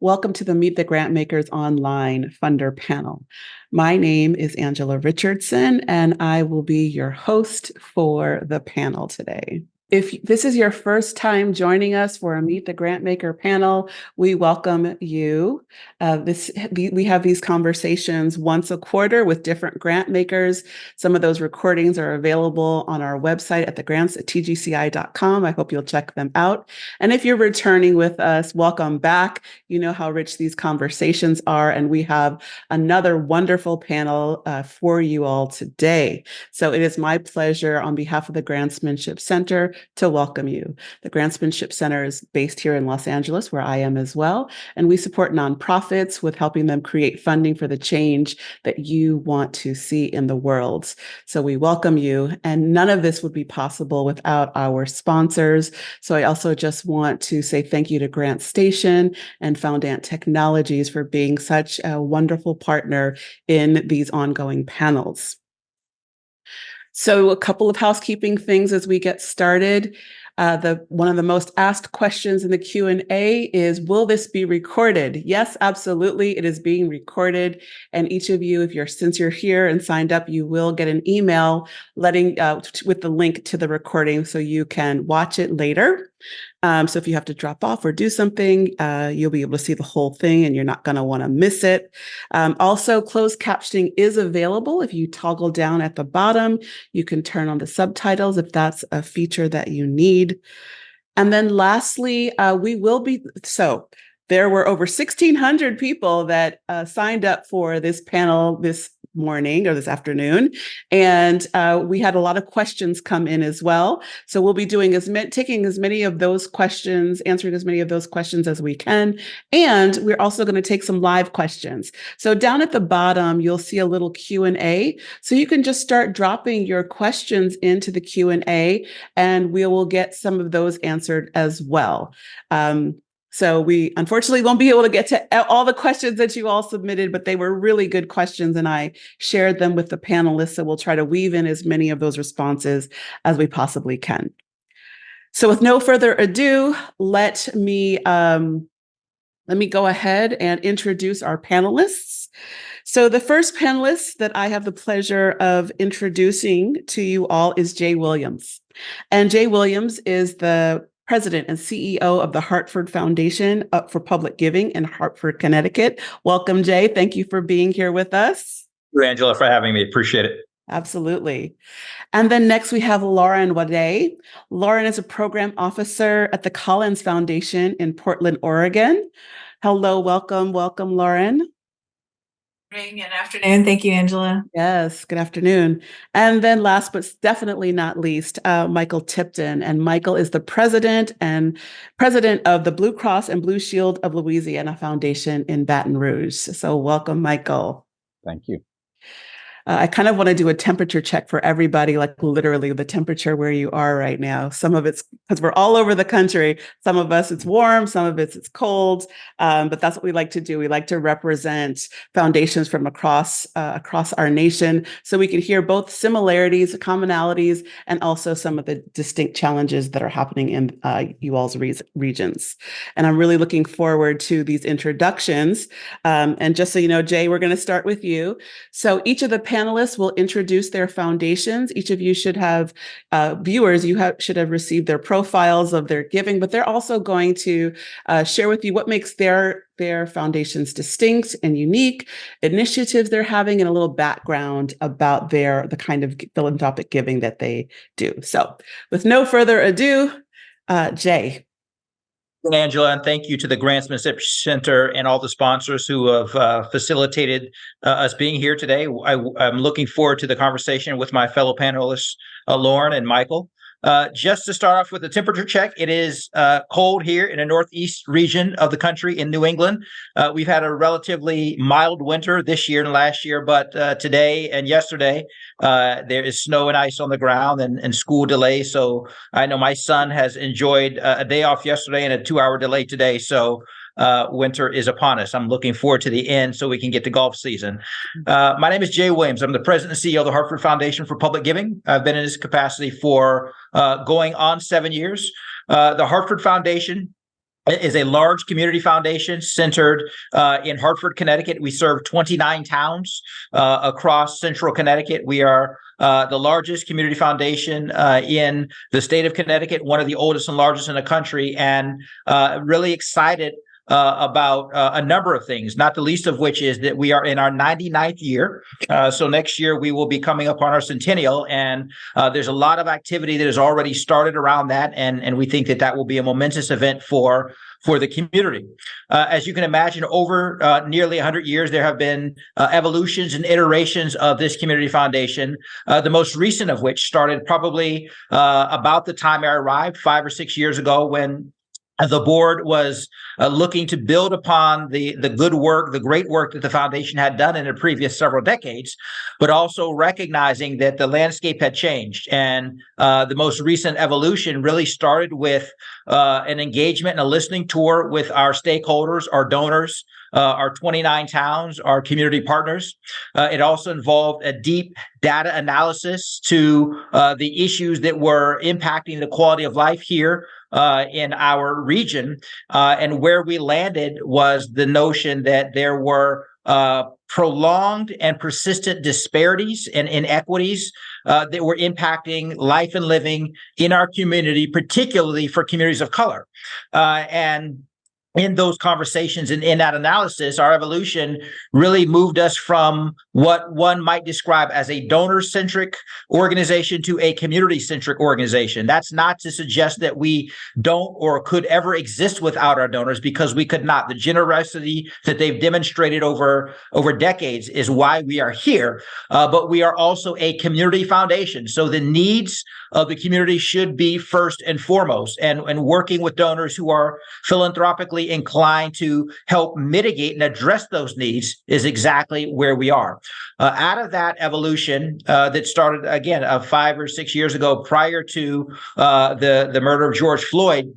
Welcome to the Meet the Grantmakers online funder panel. My name is Angela Richardson, and I will be your host for the panel today. If this is your first time joining us for a Meet the Grantmaker panel, we welcome you. We have these conversations once a quarter with different grant makers. Some of those recordings are available on our website at tgci.com. I hope you'll check them out. And if you're returning with us, welcome back. You know how rich these conversations are, and we have another wonderful panel for you all today. So it is my pleasure on behalf of the Grantsmanship Center to welcome you. The Grantsmanship Center is based here in Los Angeles, where I am as well, and we support nonprofits with helping them create funding for the change that you want to see in the world. So we welcome you, and none of this would be possible without our sponsors. So I also just want to say thank you to Grant Station and Foundant Technologies for being such a wonderful partner in these ongoing panels. So a couple of housekeeping things as we get started. One of the most asked questions in the Q&A is, will this be recorded? Yes, absolutely. It is being recorded. And each of you, since you're here and signed up, you will get an email with the link to the recording so you can watch it later. So if you have to drop off or do something, you'll be able to see the whole thing and you're not going to want to miss it. Also, closed captioning is available. If you toggle down at the bottom, you can turn on the subtitles if that's a feature that you need. And then lastly, there were over 1,600 people that signed up for this panel this morning or this afternoon. And we had a lot of questions come in as well. So we'll be taking as many of those questions, answering as many of those questions as we can. And we're also going to take some live questions. So down at the bottom, you'll see a little Q&A. So you can just start dropping your questions into the Q&A and we will get some of those answered as well. So we unfortunately won't be able to get to all the questions that you all submitted, but they were really good questions and I shared them with the panelists. So we'll try to weave in as many of those responses as we possibly can. So with no further ado, let me go ahead and introduce our panelists. So the first panelist that I have the pleasure of introducing to you all is Jay Williams. And Jay Williams is the President and CEO of the Hartford Foundation for Public Giving in Hartford, Connecticut. Welcome, Jay. Thank you for being here with us. Thank you, Angela, for having me. Appreciate it. Absolutely. And then next we have Lauren Waudé. Lauren is a program officer at the Collins Foundation in Portland, Oregon. Hello, welcome, Lauren. Good afternoon. Thank you, Angela. Yes, good afternoon. And then last but definitely not least, Michael Tipton. And Michael is the president of the Blue Cross and Blue Shield of Louisiana Foundation in Baton Rouge. So welcome, Michael. Thank you. I kind of want to do a temperature check for everybody, like literally the temperature where you are right now. Some of it's because we're all over the country. Some of us it's warm, some of it's cold, but that's what we like to do. We like to represent foundations from across our nation, so we can hear both similarities, commonalities, and also some of the distinct challenges that are happening in you all's regions. And I'm really looking forward to these introductions. And just so you know, Jay, we're going to start with you. So each of the panelists will introduce their foundations. Each of you should have viewers, should have received their profiles of their giving, but they're also going to share with you what makes their foundations distinct and unique, initiatives they're having, and a little background about the kind of philanthropic giving that they do. So with no further ado, Jay. Angela, and thank you to the Grantsmanship Center and all the sponsors who have facilitated us being here today. I'm looking forward to the conversation with my fellow panelists, Lauren and Michael. Just to start off with a temperature check, it is cold here in the northeast region of the country in New England. We've had a relatively mild winter this year and last year, but today and yesterday, there is snow and ice on the ground and school delays. So I know my son has enjoyed a day off yesterday and a 2-hour delay today. So winter is upon us. I'm looking forward to the end so we can get to golf season. My name is Jay Williams. I'm the president and CEO of the Hartford Foundation for Public Giving. I've been in this capacity for going on 7 years. The Hartford Foundation is a large community foundation centered in Hartford, Connecticut. We serve 29 towns across central Connecticut. We are the largest community foundation in the state of Connecticut, one of the oldest and largest in the country, and really excited about a number of things, not the least of which is that we are in our 99th year. So next year we will be coming up on our centennial, and there's a lot of activity that has already started around that, and we think that that will be a momentous event for the community. As you can imagine, over nearly 100 years, there have been evolutions and iterations of this community foundation, the most recent of which started probably about the time I arrived 5 or 6 years ago, when the board was looking to build upon the good work, the great work that the foundation had done in the previous several decades, but also recognizing that the landscape had changed. And the most recent evolution really started with an engagement and a listening tour with our stakeholders, our donors, our 29 towns, our community partners. It also involved a deep data analysis to the issues that were impacting the quality of life here in our region. And where we landed was the notion that there were prolonged and persistent disparities and inequities that were impacting life and living in our community, particularly for communities of color. And in those conversations and in that analysis, our evolution really moved us from what one might describe as a donor-centric organization to a community-centric organization. That's not to suggest that we don't or could ever exist without our donors, because we could not. The generosity that they've demonstrated over decades is why we are here. But we are also a community foundation. So the needs of the community should be first and foremost. And working with donors who are philanthropically inclined to help mitigate and address those needs is exactly where we are. Out of that evolution that started, again, 5 or 6 years ago, prior to the murder of George Floyd,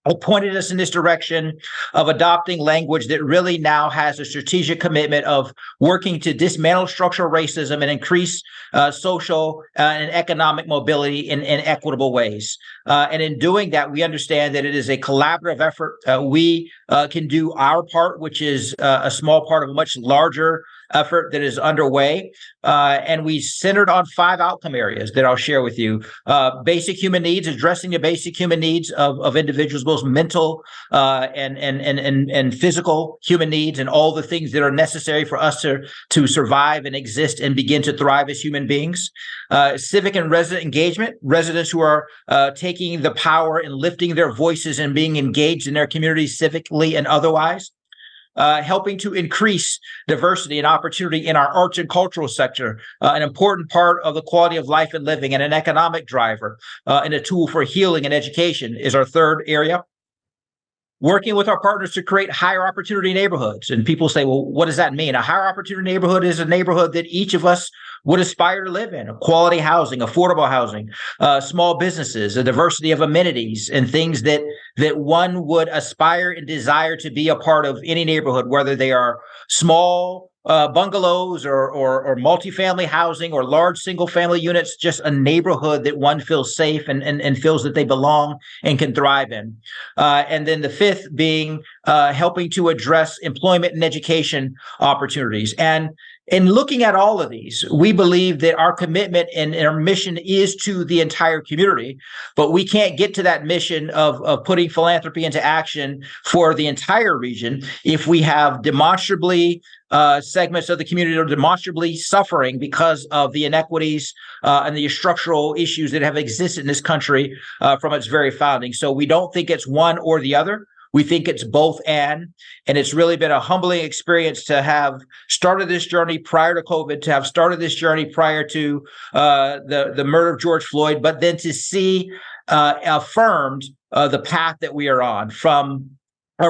it pointed us in this direction of adopting language that really now has a strategic commitment of working to dismantle structural racism and increase social and economic mobility in equitable ways. And in doing that, we understand that it is a collaborative effort. We can do our part, which is a small part of a much larger effort that is underway. And we centered on 5 outcome areas that I'll share with you. Basic human needs, addressing the basic human needs of individuals, both mental and physical human needs, and all the things that are necessary for us to survive and exist and begin to thrive as human beings. Civic and resident engagement, residents who are taking the power and lifting their voices and being engaged in their communities civically and otherwise. Helping to increase diversity and opportunity in our arts and cultural sector, an important part of the quality of life and living, and an economic driver, and a tool for healing and education is our third area. Working with our partners to create higher opportunity neighborhoods. And people say, well, what does that mean? A higher opportunity neighborhood is a neighborhood that each of us would aspire to live in. Quality housing, affordable housing, small businesses, a diversity of amenities and things that one would aspire and desire to be a part of any neighborhood, whether they are small bungalows or multifamily housing or large single family units, just a neighborhood that one feels safe and feels that they belong and can thrive in. And then the fifth being helping to address employment and education opportunities. And in looking at all of these, we believe that our commitment and our mission is to the entire community, but we can't get to that mission of putting philanthropy into action for the entire region if we have demonstrably segments of the community that are demonstrably suffering because of the inequities and the structural issues that have existed in this country from its very founding. So we don't think it's one or the other. We think it's both and it's really been a humbling experience to have started this journey prior to COVID, to have started this journey prior to the murder of George Floyd, but then to see affirmed the path that we are on, from the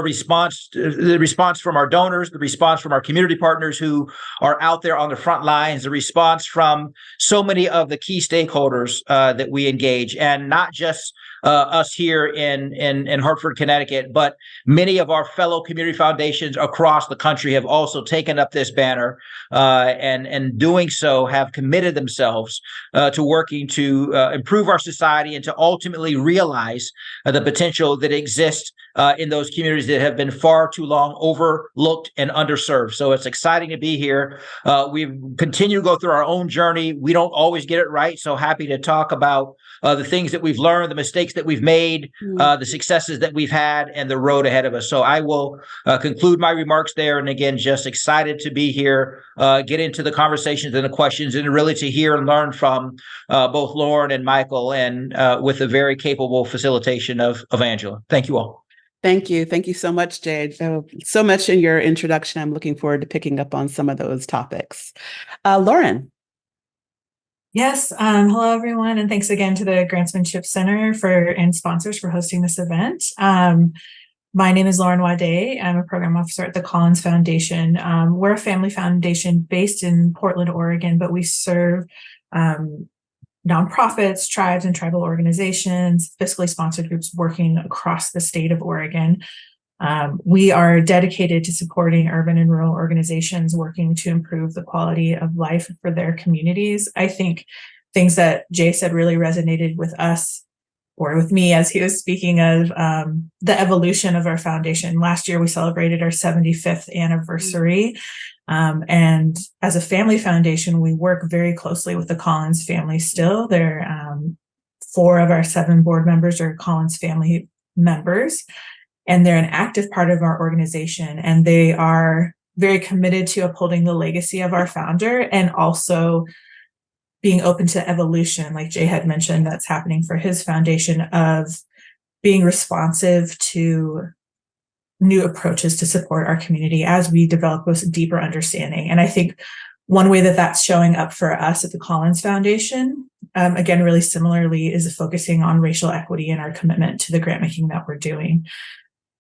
response from our donors, the response from our community partners who are out there on the front lines, the response from so many of the key stakeholders that we engage, and not just us here in Hartford, Connecticut, but many of our fellow community foundations across the country have also taken up this banner, and doing so have committed themselves to working to improve our society and to ultimately realize the potential that exists in those communities that have been far too long overlooked and underserved. So it's exciting to be here. We continue to go through our own journey. We don't always get it right. So happy to talk about the things that we've learned, the mistakes that we've made, the successes that we've had, and the road ahead of us. So I will conclude my remarks there. And again, just excited to be here, get into the conversations and the questions, and really to hear and learn from both Lauren and Michael, and with the very capable facilitation of Angela. Thank you all. Thank you. Thank you so much, Jade. So much in your introduction. I'm looking forward to picking up on some of those topics. Lauren. Yes. Hello, everyone. And thanks again to the Grantsmanship Center and sponsors for hosting this event. My name is Lauren Waudé. I'm a program officer at the Collins Foundation. We're a family foundation based in Portland, Oregon, but we serve nonprofits, tribes, and tribal organizations, fiscally sponsored groups working across the state of Oregon. We are dedicated to supporting urban and rural organizations working to improve the quality of life for their communities. I think things that Jay said really resonated with us, or with me, as he was speaking of the evolution of our foundation. Last year, we celebrated our 75th anniversary. And as a family foundation, we work very closely with the Collins family still. They're 4 of our 7 board members are Collins family members, and they're an active part of our organization. And they are very committed to upholding the legacy of our founder and also being open to evolution, like Jay had mentioned, that's happening for his foundation, of being responsive to new approaches to support our community as we develop a deeper understanding. And I think one way that that's showing up for us at the Collins Foundation, again, really similarly, is focusing on racial equity and our commitment to the grant making that we're doing.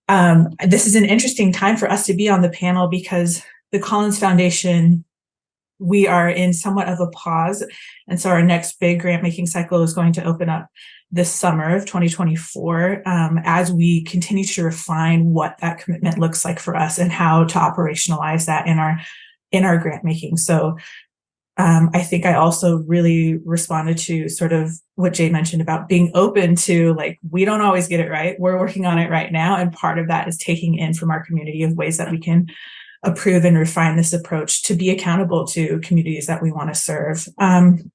This is an interesting time for us to be on the panel because the Collins Foundation, we are in somewhat of a pause. And so our next big grant making cycle is going to open up this summer of 2024, as we continue to refine what that commitment looks like for us and how to operationalize that in our grant making. So I think I also really responded to sort of what Jay mentioned about being open to, like, we don't always get it right. We're working on it right now. And part of that is taking in from our community of ways that we can approve and refine this approach to be accountable to communities that we want to serve. And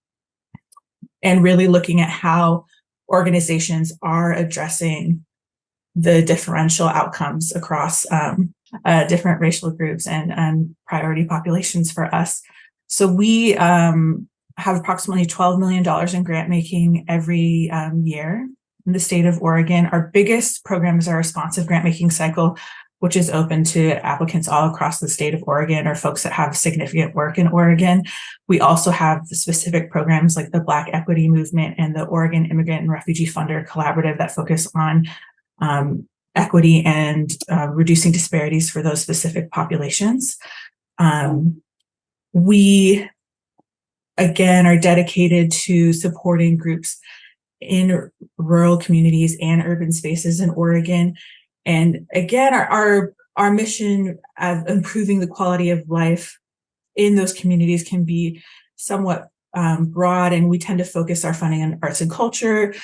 really looking at how organizations are addressing the differential outcomes across different racial groups and priority populations for us. So we have approximately $12 million in grant making every year in the state of Oregon. Our biggest program is our responsive grant making cycle, which is open to applicants all across the state of Oregon or folks that have significant work in Oregon. We also have specific programs like the Black Equity Movement and the Oregon Immigrant and Refugee Funder Collaborative that focus on equity and reducing disparities for those specific populations. We, again, are dedicated to supporting groups in rural communities and urban spaces in Oregon. And again, our mission of improving the quality of life in those communities can be somewhat broad, and we tend to focus our funding on arts and culture,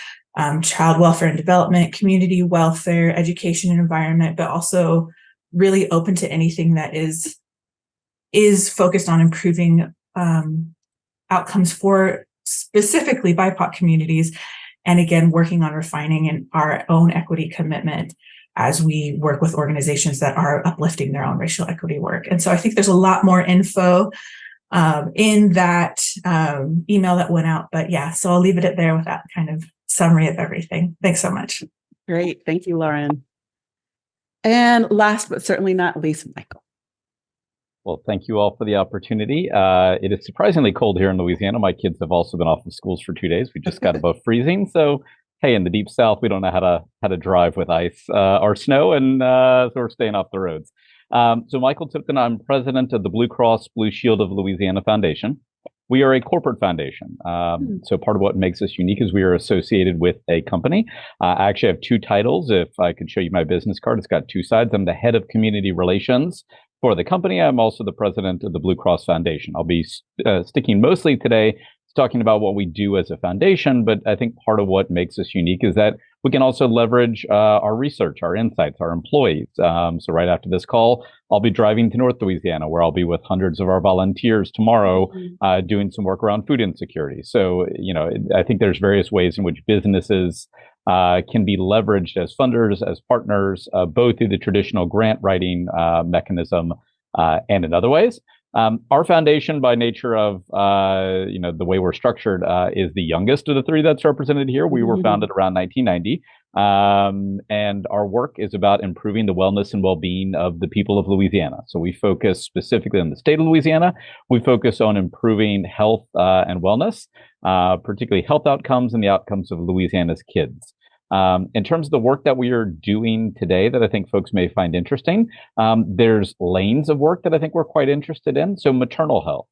child welfare and development, community welfare, education and environment, but also really open to anything that is focused on improving outcomes for specifically BIPOC communities. And again, working on refining our own equity commitment as we work with organizations that are uplifting their own racial equity work. And so I think there's a lot more info in that email that went out. But yeah, so I'll leave it at there with that kind of summary of everything. Thanks so much. Great. Thank you, Lauren. And last but certainly not least, Michael. Well, thank you all for the opportunity. It is surprisingly cold here in Louisiana. My kids have also been off of schools for 2 days. We just got above freezing. So, hey, in the deep south, we don't know how to drive with ice or snow, and so we're staying off the roads. So Michael Tipton, I'm president of the Blue Cross Blue Shield of Louisiana Foundation. we are a corporate foundation. So part of what makes us unique is we are associated with a company. I actually have two titles. If I could show you my business card, it's got two sides. I'm the head of community relations for the company. I'm also the president of the Blue Cross Foundation. I'll be sticking mostly today talking about what we do as a foundation, but I think part of what makes us unique is that we can also leverage our research, our insights, our employees. So right after this call, I'll be driving to North Louisiana, where I'll be with hundreds of our volunteers tomorrow, doing some work around food insecurity. So, I think there's various ways in which businesses can be leveraged as funders, as partners, both through the traditional grant writing mechanism and in other ways. Our foundation, by nature of the way we're structured, is the youngest of the three that's represented here. We were founded around 1990, and our work is about improving the wellness and well-being of the people of Louisiana. So we focus specifically on the state of Louisiana. We focus on improving health and wellness, particularly health outcomes and the outcomes of Louisiana's kids. In terms of the work that we are doing today that I think folks may find interesting, there's lanes of work that I think we're quite interested in. So maternal health,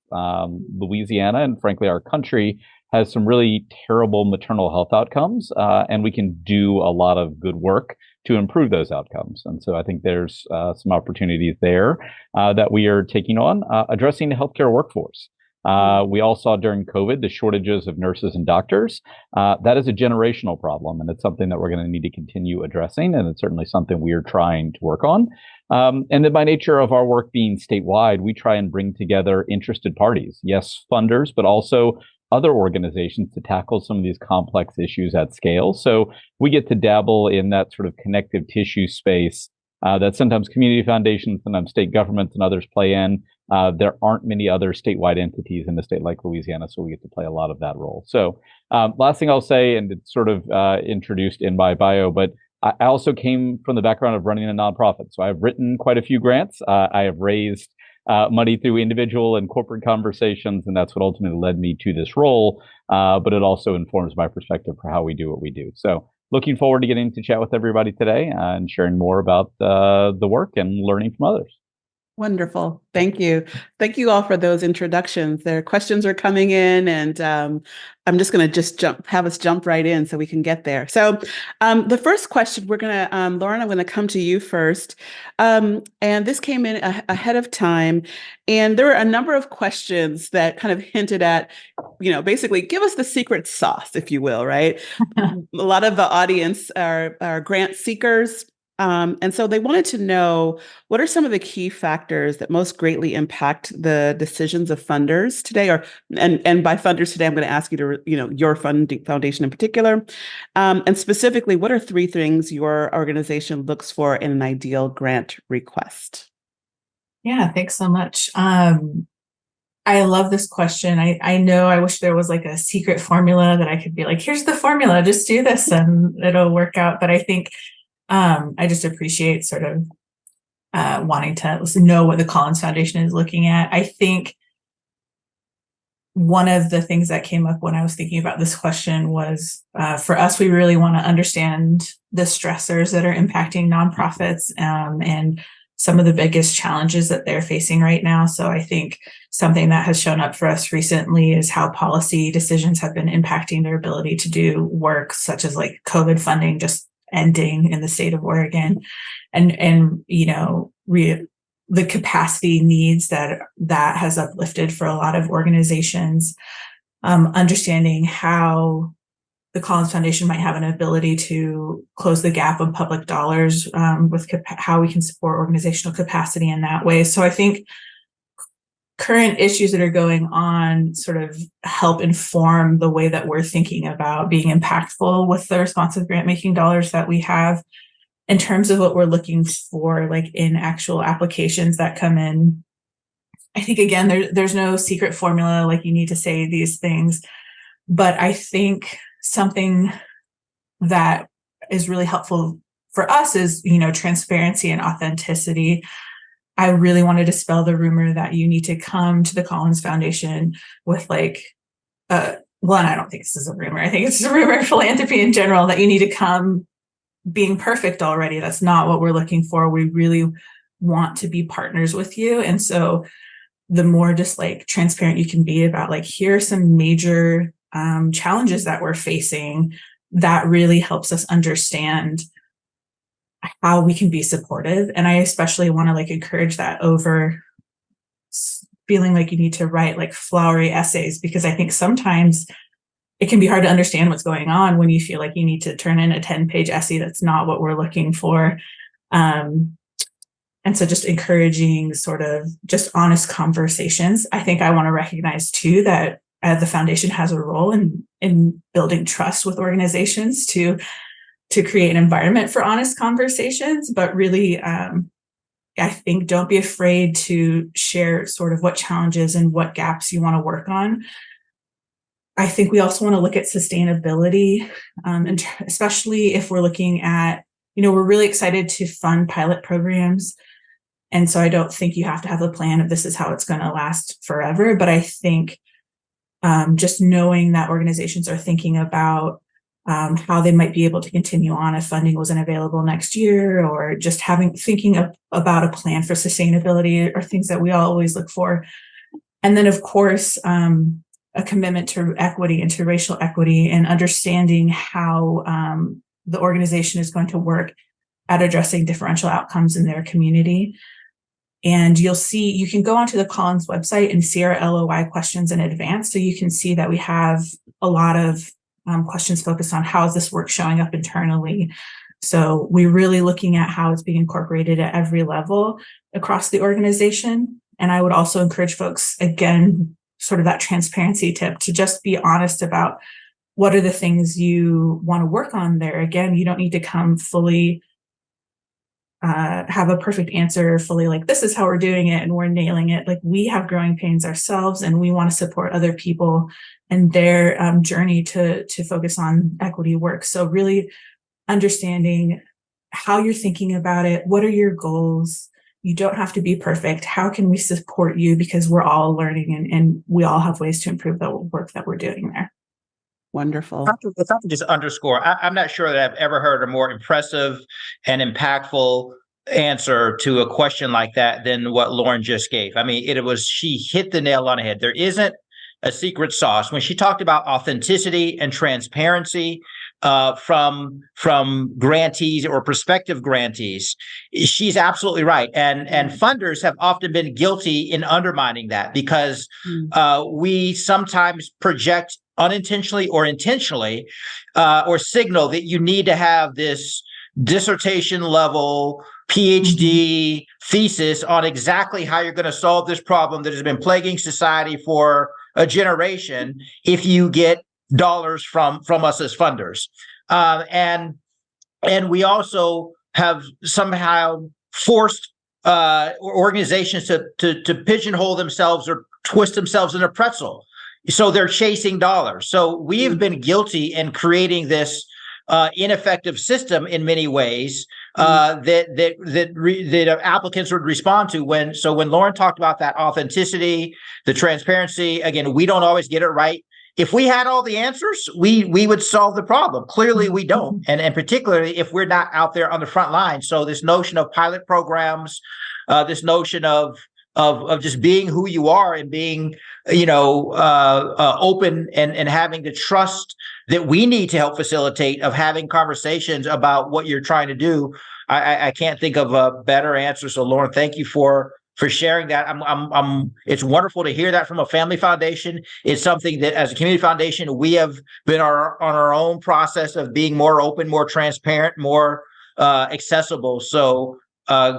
Louisiana, and frankly, our country has some really terrible maternal health outcomes, and we can do a lot of good work to improve those outcomes. And so I think there's some opportunities there that we are taking on, addressing the healthcare workforce. We all saw during COVID the shortages of nurses and doctors. That is a generational problem, and it's something that we're going to need to continue addressing, and it's certainly something we are trying to work on. And then by nature of our work being statewide, we try and bring together interested parties, yes, funders, but also other organizations to tackle some of these complex issues at scale. So we get to dabble in that sort of connective tissue space that sometimes community foundations, sometimes state governments and others play in. There aren't many other statewide entities in a state like Louisiana, so we get to play a lot of that role. So last thing I'll say, and it's sort of introduced in my bio, but I also came from the background of running a nonprofit. So I've written quite a few grants. I have raised money through individual and corporate conversations, and that's what ultimately led me to this role. But it also informs my perspective for how we do what we do. So looking forward to getting to chat with everybody today and sharing more about the work and learning from others. Wonderful. Thank you. Thank you all for those introductions. Their questions are coming in, and I'm just going to have us jump right in so we can get there. So the first question, we're going to, Lauren, I'm going to come to you first. And this came in ahead of time, and there were a number of questions that kind of hinted at, basically give us the secret sauce, if you will, right? A lot of the audience are grant seekers. And so they wanted to know, what are some of the key factors that most greatly impact the decisions of funders today? And by funders today, I'm going to ask you to, your foundation in particular. And specifically, what are 3 things your organization looks for in an ideal grant request? Yeah, thanks so much. I love this question. I know I wish there was like a secret formula that I could be like, here's the formula, just do this and it'll work out. But I think I just appreciate sort of wanting to know what the Collins Foundation is looking at. I think one of the things that came up when I was thinking about this question was, for us, we really want to understand the stressors that are impacting nonprofits and some of the biggest challenges that they're facing right now. So I think something that has shown up for us recently is how policy decisions have been impacting their ability to do work, such as like COVID funding just ending in the state of Oregon, and the capacity needs that has uplifted for a lot of organizations. Understanding how the Collins Foundation might have an ability to close the gap on public dollars with how we can support organizational capacity in that way. So I think current issues that are going on sort of help inform the way that we're thinking about being impactful with the responsive grant making dollars that we have. In terms of what we're looking for, like in actual applications that come in, I think, again, there's no secret formula, like you need to say these things, but I think something that is really helpful for us is, transparency and authenticity. I really want to dispel the rumor that you need to come to the Collins Foundation with and I don't think this is a rumor. I think it's a rumor of philanthropy in general, that you need to come being perfect already. That's not what we're looking for. We really want to be partners with you. And so the more just like transparent you can be about like, here are some major challenges that we're facing, that really helps us understand how we can be supportive. And I especially want to like encourage that over feeling like you need to write like flowery essays, because I think sometimes it can be hard to understand what's going on when you feel like you need to turn in a 10-page essay. That's not what we're looking for. And so just encouraging sort of just honest conversations. I think I want to recognize too that the foundation has a role in building trust with organizations to create an environment for honest conversations, but really, I think don't be afraid to share sort of what challenges and what gaps you want to work on. I think we also want to look at sustainability, and especially if we're looking at, we're really excited to fund pilot programs. And so I don't think you have to have a plan of this is how it's going to last forever. But I think just knowing that organizations are thinking about how they might be able to continue on if funding wasn't available next year, or just thinking about a plan for sustainability are things that we always look for. And then, of course, a commitment to equity and to racial equity, and understanding how the organization is going to work at addressing differential outcomes in their community. And you'll see, you can go onto the Collins website and see our LOI questions in advance. So you can see that we have a lot of questions focused on how is this work showing up internally. So we're really looking at how it's being incorporated at every level across the organization. And I would also encourage folks, again, sort of that transparency tip, to just be honest about what are the things you want to work on there. Again, you don't need to come fully have a perfect answer, fully like, this is how we're doing it and we're nailing it. Like, we have growing pains ourselves, and we want to support other people and their journey to focus on equity work. So really understanding how you're thinking about it. What are your goals? You don't have to be perfect. How can we support you? Because we're all learning, and we all have ways to improve the work that we're doing there. Wonderful. If I could just underscore, I'm not sure that I've ever heard a more impressive and impactful answer to a question like that than what Lauren just gave. I mean, she hit the nail on the head. There isn't a secret sauce. When she talked about authenticity and transparency from grantees or prospective grantees, she's absolutely right. And funders have often been guilty in undermining that, because we sometimes project unintentionally or intentionally, or signal that you need to have this dissertation level PhD thesis on exactly how you're going to solve this problem that has been plaguing society for a generation if you get dollars from us as funders. And we also have somehow forced organizations to pigeonhole themselves or twist themselves in a pretzel. So they're chasing dollars. So we have been guilty in creating this ineffective system in many ways that applicants would respond to. When Lauren talked about that authenticity, the transparency, again, we don't always get it right. If we had all the answers, we would solve the problem. Clearly, we don't, and particularly if we're not out there on the front line. So this notion of pilot programs, this notion of just being who you are and being, open and having the trust that we need to help facilitate, of having conversations about what you're trying to do. I can't think of a better answer. So Lauren, thank you for sharing that. It's wonderful to hear that from a family foundation. It's something that as a community foundation, we have been on our own process of being more open, more transparent, more accessible. So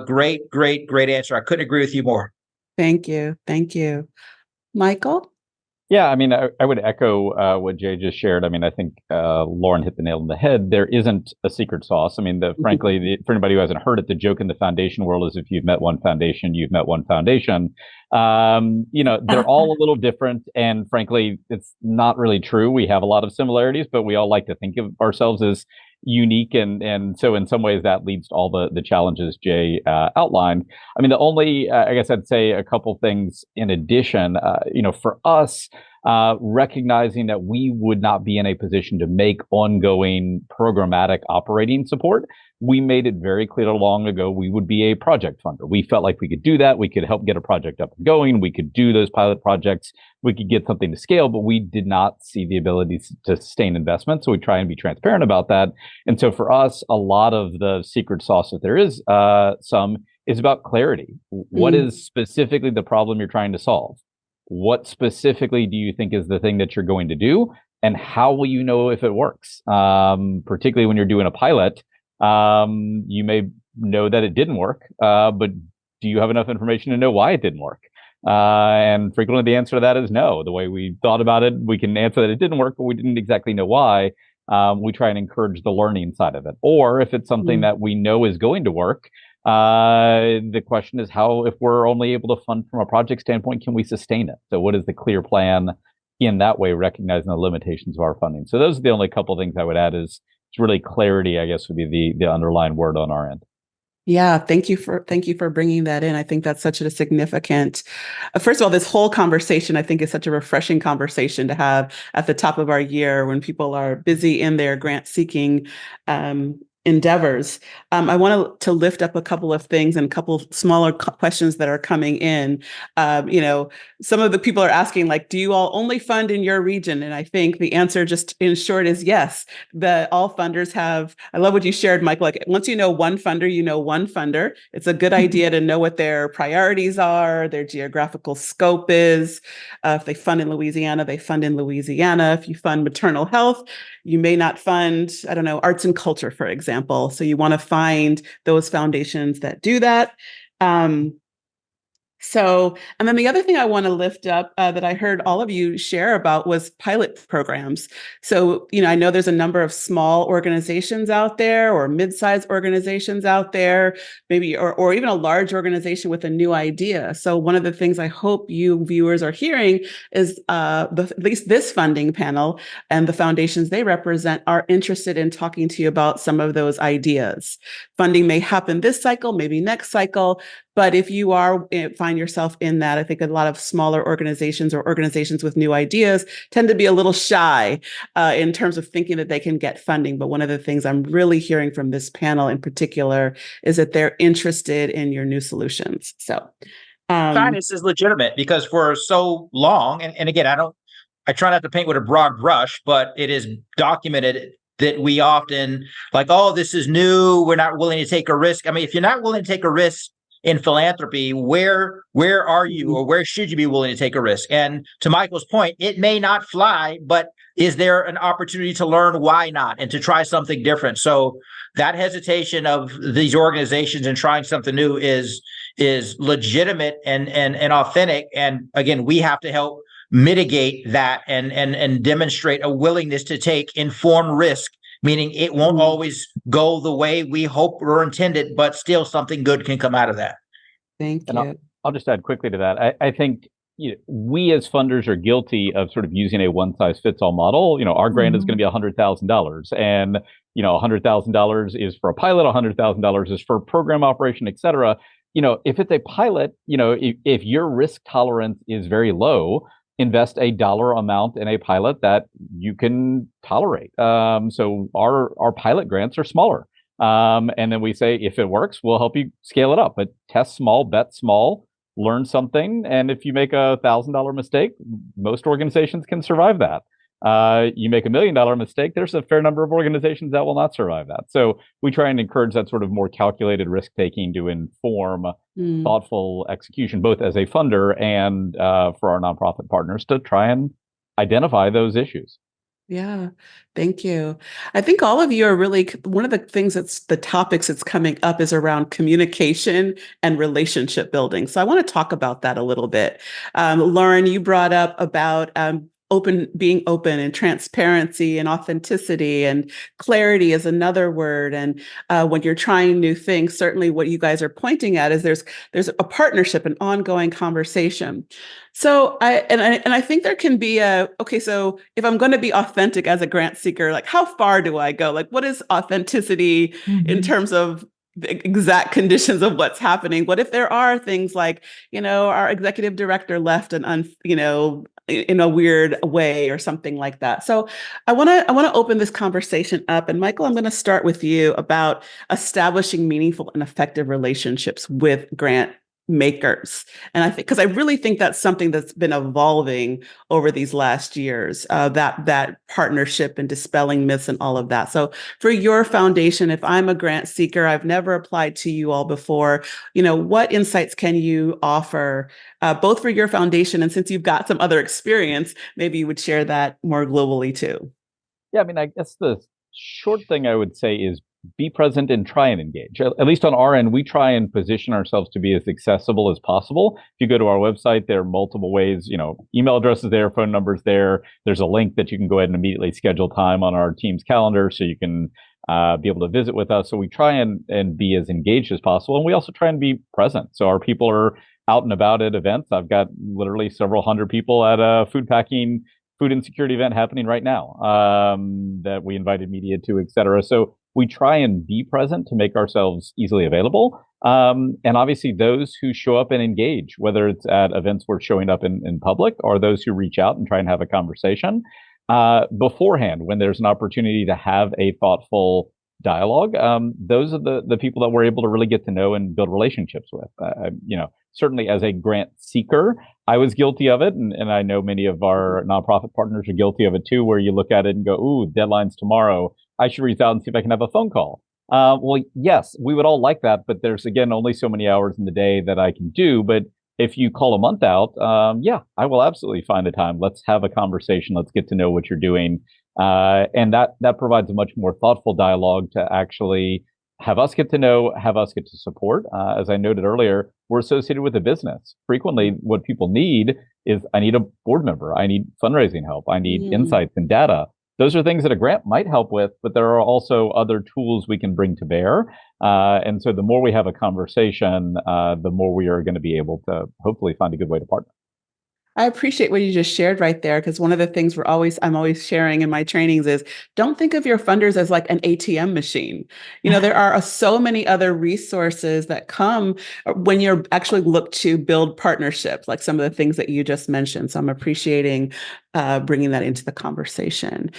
great answer. I couldn't agree with you more. Thank you. Thank you. Michael? Yeah, I mean, I would echo what Jay just shared. I mean, I think Lauren hit the nail on the head. There isn't a secret sauce. I mean, frankly, for anybody who hasn't heard it, the joke in the foundation world is if you've met one foundation, you've met one foundation. They're all a little different. And frankly, it's not really true. We have a lot of similarities, but we all like to think of ourselves as unique. And so in some ways that leads to all the challenges Jay outlined. I mean, the only, I guess I'd say a couple things in addition, for us, recognizing that we would not be in a position to make ongoing programmatic operating support we made it very clear long ago we would be a project funder. We felt like we could do that. We could help get a project up and going. We could do those pilot projects. We could get something to scale, but we did not see the ability to sustain investment. So we try and be transparent about that. And so for us, a lot of the secret sauce, if there is some, is about clarity. What is specifically the problem you're trying to solve? What specifically do you think is the thing that you're going to do? And how will you know if it works? Particularly when you're doing a pilot, you may know that it didn't work, but do you have enough information to know why it didn't work? And frequently the answer to that is no. The way we thought about it, we can answer that it didn't work, but we didn't exactly know why. We try and encourage the learning side of it. Or if it's something that we know is going to work, the question is how, if we're only able to fund from a project standpoint, can we sustain it? So what is the clear plan in that way, recognizing the limitations of our funding? So those are the only couple of things I would add. Is it's really clarity, I guess, would be the underlying word on our end. Yeah, thank you for bringing that in. I think that's such a significant. First of all, this whole conversation I think is such a refreshing conversation to have at the top of our year when people are busy in their grant seeking endeavors. I want to lift up a couple of things and a couple of smaller questions that are coming in. Some of the people are asking, like, do you all only fund in your region? And I think the answer, just in short, is yes. All funders have. I love what you shared, Mike. Like, once you know one funder, you know one funder. It's a good idea to know what their priorities are, their geographical scope is. If they fund in Louisiana, they fund in Louisiana. If you fund maternal health, you may not fund, I don't know, arts and culture, for example. So you want to find those foundations that do that. And then the other thing I want to lift up that I heard all of you share about was pilot programs. So, I know there's a number of small organizations out there or mid-sized organizations out there, maybe, or even a large organization with a new idea. So one of the things I hope you viewers are hearing is at least this funding panel and the foundations they represent are interested in talking to you about some of those ideas. Funding may happen this cycle, maybe next cycle. But if you find yourself in that, I think a lot of smaller organizations or organizations with new ideas tend to be a little shy in terms of thinking that they can get funding. But one of the things I'm really hearing from this panel in particular is that they're interested in your new solutions. So Finance is legitimate because for so long, and again, I try not to paint with a broad brush, but it is documented that we often like, oh, this is new, we're not willing to take a risk. I mean, if you're not willing to take a risk in philanthropy, where are you, or where should you be willing to take a risk? And to Michael's point, it may not fly, but is there an opportunity to learn why not and to try something different? So that hesitation of these organizations and trying something new is legitimate and authentic. And again, we have to help mitigate that and demonstrate a willingness to take informed risk, meaning it won't always go the way we hope or intended, but still something good can come out of that. Thank you. I'll just add quickly to that. I think we as funders are guilty of sort of using a one-size-fits-all model. Our grant is going to be $100,000, and $100,000 is for a pilot, $100,000 is for program operation, et cetera. If it's a pilot, if your risk tolerance is very low, invest a dollar amount in a pilot that you can tolerate. So our pilot grants are smaller. And then we say, if it works, we'll help you scale it up, but test small, bet small, learn something. And if you make $1,000 mistake, most organizations can survive that. You make $1 million mistake, there's a fair number of organizations that will not survive that. So we try and encourage that sort of more calculated risk taking to inform thoughtful execution, both as a funder and for our nonprofit partners to try and identify those issues. Yeah, thank you. I think all of you are really, one of the things the topics that's coming up is around communication and relationship building. So I want to talk about that a little bit. Lauren, you brought up about being open and transparency and authenticity, and clarity is another word. And when you're trying new things, certainly what you guys are pointing at is there's a partnership, an ongoing conversation. So I think there can be so if I'm going to be authentic as a grant seeker, like how far do I go? Like what is authenticity in terms of the exact conditions of what's happening. What if there are things like, our executive director left in a weird way or something like that. So I want to open this conversation up. And Michael, I'm going to start with you about establishing meaningful and effective relationships with grant makers. And I think, because I really think that's something that's been evolving over these last years, that partnership and dispelling myths and all of that. So for your foundation, if I'm a grant seeker, I've never applied to you all before, what insights can you offer, both for your foundation, and since you've got some other experience, maybe you would share that more globally too. Yeah, I mean, I guess the short thing I would say is be present and try and engage. At least on our end, we try and position ourselves to be as accessible as possible. If you go to our website, there are multiple ways, email addresses there, phone numbers there. There's a link that you can go ahead and immediately schedule time on our team's calendar so you can be able to visit with us. So we try and be as engaged as possible. And we also try and be present. So our people are out and about at events. I've got literally several hundred people at a food insecurity event happening right now that we invited media to, et cetera. So we try and be present to make ourselves easily available. And obviously those who show up and engage, whether it's at events we're showing up in public or those who reach out and try and have a conversation beforehand, when there's an opportunity to have a thoughtful dialogue, those are the people that we're able to really get to know and build relationships with. Certainly as a grant seeker, I was guilty of it. And I know many of our nonprofit partners are guilty of it too, where you look at it and go, ooh, deadline's tomorrow. I should reach out and see if I can have a phone call. Well, yes, we would all like that, but there's, again, only so many hours in the day that I can do. But if you call a month out, yeah, I will absolutely find the time. Let's have a conversation. Let's get to know what you're doing. And that provides a much more thoughtful dialogue to actually have us get to know, have us get to support. As I noted earlier, we're associated with a business. Frequently, what people need is, I need a board member. I need fundraising help. I need insights and data. Those are things that a grant might help with, but there are also other tools we can bring to bear. And so the more we have a conversation, the more we are going to be able to hopefully find a good way to partner. I appreciate what you just shared right there, because one of the things I'm always sharing in my trainings is, don't think of your funders as like an ATM machine. There are so many other resources that come when you're actually look to build partnerships, like some of the things that you just mentioned. So I'm appreciating bringing that into the conversation.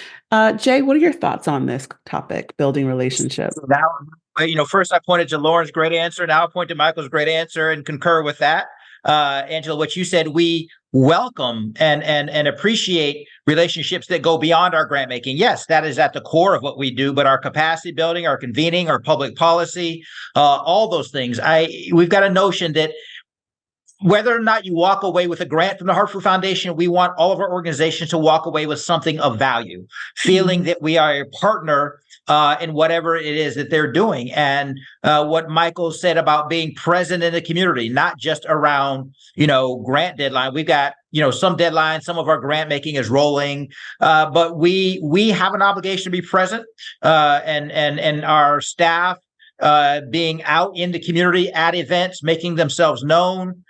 Jay, what are your thoughts on this topic, building relationships? Now, first I pointed to Lauren's great answer. Now I point to Michael's great answer and concur with that. Angela, what you said, we welcome and appreciate relationships that go beyond our grant making. Yes, that is at the core of what we do, but our capacity building, our convening, our public policy, all those things. We've got a notion that whether or not you walk away with a grant from the Hartford Foundation, we want all of our organizations to walk away with something of value, feeling that we are a partner in whatever it is that they're doing. And what Michael said about being present in the community, not just around, grant deadline. We've got, some deadlines, some of our grant making is rolling, but we have an obligation to be present, and our staff being out in the community at events, making themselves known,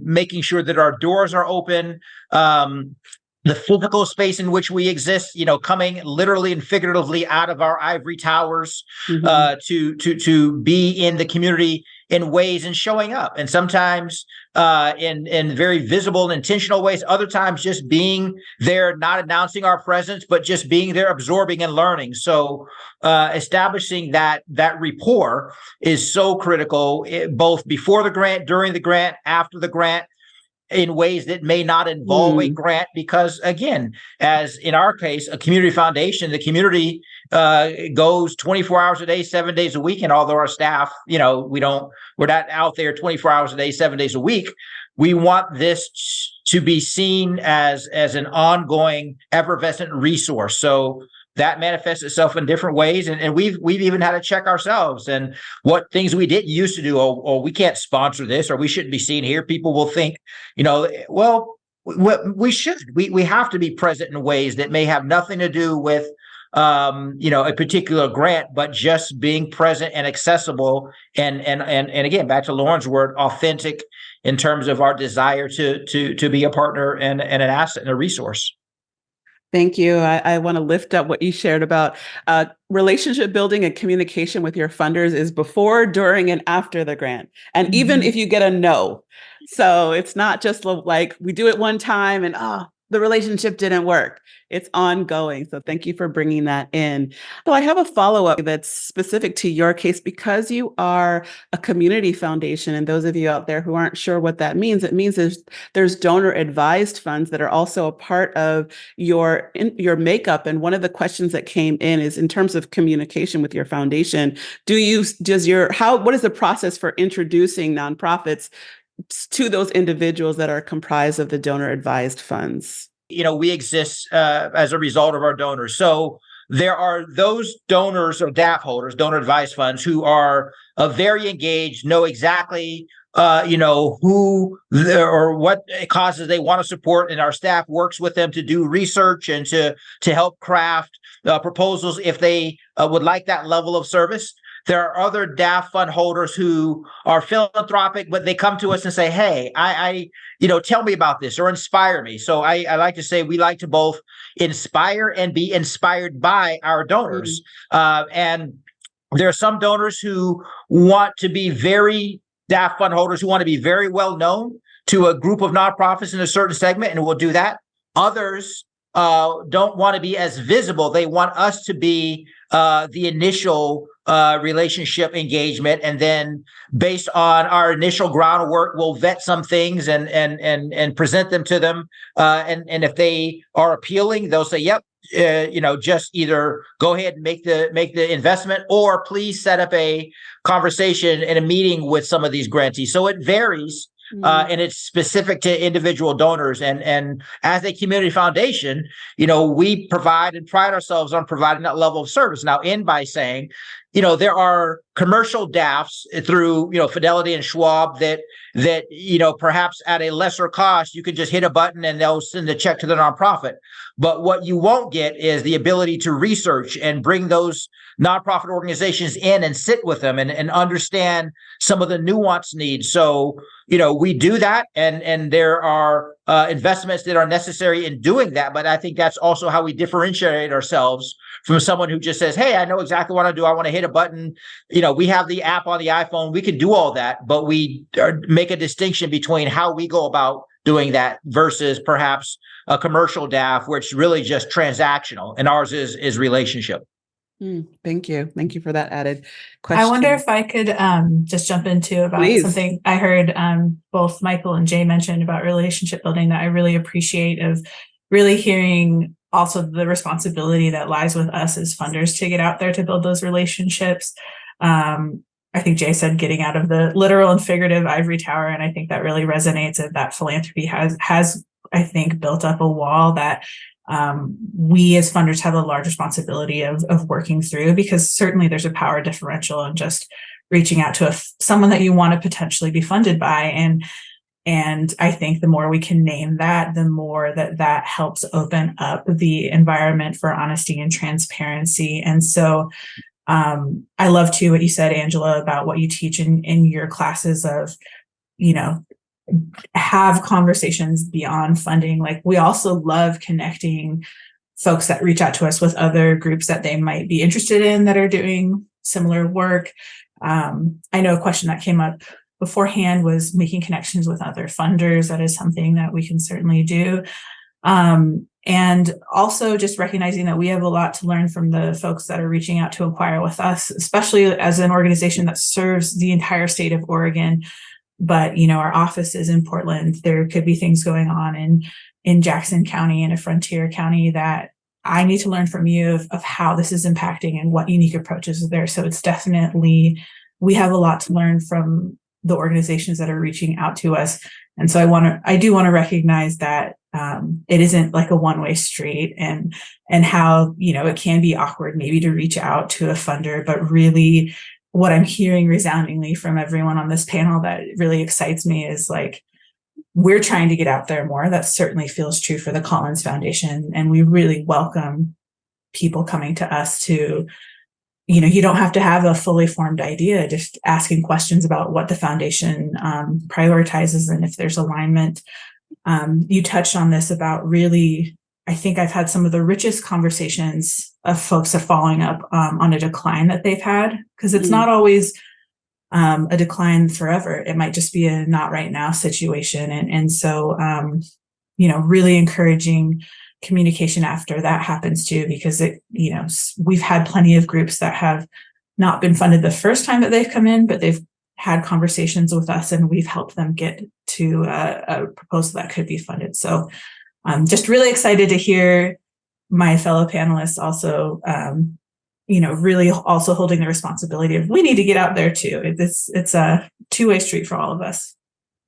making sure that our doors are open, the physical space in which we exist, coming literally and figuratively out of our ivory towers, to be in the community in ways and showing up. And sometimes in very visible and intentional ways, other times just being there, not announcing our presence, but just being there, absorbing and learning. So establishing that rapport is so critical, both before the grant, during the grant, after the grant, in ways that may not involve a grant, because again, as in our case, a community foundation, the community goes 24 hours a day, 7 days a week. And although our staff, we're not out there 24 hours a day, 7 days a week, we want this to be seen as an ongoing, effervescent resource. So that manifests itself in different ways. And we've even had to check ourselves and what things we didn't used to do. Oh, we can't sponsor this, or we shouldn't be seen here. People will think, well, we should. We have to be present in ways that may have nothing to do with a particular grant, but just being present and accessible. And again, back to Lauren's word, authentic in terms of our desire to be a partner and an asset and a resource. Thank you. I want to lift up what you shared about relationship building and communication with your funders is before, during, and after the grant. And even if you get a no. So it's not just like we do it one time and the relationship didn't work. It's ongoing. So thank you for bringing that in. So I have a follow-up that's specific to your case because you are a community foundation. And those of you out there who aren't sure what that means, it means there's donor advised funds that are also a part of your makeup. And one of the questions that came in is in terms of communication with your foundation, what is the process for introducing nonprofits to those individuals that are comprised of the donor advised funds? We exist as a result of our donors. So there are those donors or DAF holders, donor advised funds, who are very engaged, know exactly who or what causes they want to support, and our staff works with them to do research and to help craft proposals if they would like that level of service. There are other DAF fund holders who are philanthropic, but they come to us and say, "Hey, I tell me about this or inspire me." So I like to say we like to both inspire and be inspired by our donors. And there are some donors who want to be DAF fund holders who want to be very well known to a group of nonprofits in a certain segment, and we'll do that. Others don't want to be as visible. They want us to be the initial relationship engagement, and then based on our initial groundwork, we'll vet some things and present them to them. And if they are appealing, they'll say, "Yep, just either go ahead and make the investment, or please set up a conversation and a meeting with some of these grantees." So it varies. And it's specific to individual donors. And as a community foundation, we provide and pride ourselves on providing that level of service. Now, end by saying, there are commercial DAFs through, Fidelity and Schwab that perhaps at a lesser cost, you can just hit a button and they'll send a check to the nonprofit. But what you won't get is the ability to research and bring those nonprofit organizations in and sit with them and understand some of the nuanced needs. So, we do that, and there are investments that are necessary in doing that. But I think that's also how we differentiate ourselves from someone who just says, "Hey, I know exactly what I do. I want to hit a button." We have the app on the iPhone. We can do all that, but we make a distinction between how we go about doing that versus perhaps a commercial DAF, where it's really just transactional, and ours is relationship. Thank you. Thank you for that added question. I wonder if I could just jump into about something I heard both Michael and Jay mention about relationship building that I really appreciate, of really hearing also the responsibility that lies with us as funders to get out there to build those relationships. I think Jay said getting out of the literal and figurative ivory tower, and I think that really resonates. That philanthropy has I think built up a wall that we as funders have a large responsibility of working through, because certainly there's a power differential in just reaching out to someone that you want to potentially be funded by. And I think the more we can name that, the more that helps open up the environment for honesty and transparency. And so I love too what you said, Angela, about what you teach in your classes of, have conversations beyond funding. Like, we also love connecting folks that reach out to us with other groups that they might be interested in that are doing similar work. I know a question that came up beforehand was making connections with other funders. That is something that we can certainly do. And also just recognizing that we have a lot to learn from the folks that are reaching out to inquire with us, especially as an organization that serves the entire state of Oregon. But, our office is in Portland. There could be things going on in Jackson County and a frontier county that I need to learn from you of how this is impacting and what unique approaches are there. So it's definitely, we have a lot to learn from the organizations that are reaching out to us. And so I do want to recognize that it isn't like a one-way street, and how, it can be awkward maybe to reach out to a funder, but really what I'm hearing resoundingly from everyone on this panel that really excites me is like, we're trying to get out there more. That certainly feels true for the Collins Foundation. And we really welcome people coming to us to, you don't have to have a fully formed idea, just asking questions about what the foundation prioritizes and if there's alignment. You touched on this about really I think I've had some of the richest conversations of folks are following up on a decline that they've had, because it's not always a decline forever. It might just be a not right now situation. And so, really encouraging communication after that happens too, because we've had plenty of groups that have not been funded the first time that they've come in, but they've had conversations with us and we've helped them get to a proposal that could be funded. So I'm just really excited to hear my fellow panelists also, really also holding the responsibility of we need to get out there too. It's a two-way street for all of us.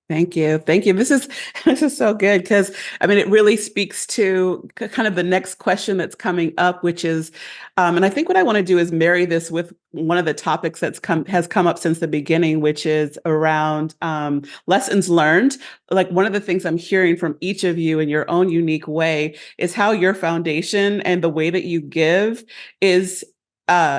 Thank you. Thank you. This is so good because it really speaks to kind of the next question that's coming up, which is, and I think what I want to do is marry this with one of the topics has come up since the beginning, which is around lessons learned. Like one of the things I'm hearing from each of you in your own unique way is how your foundation and the way that you give is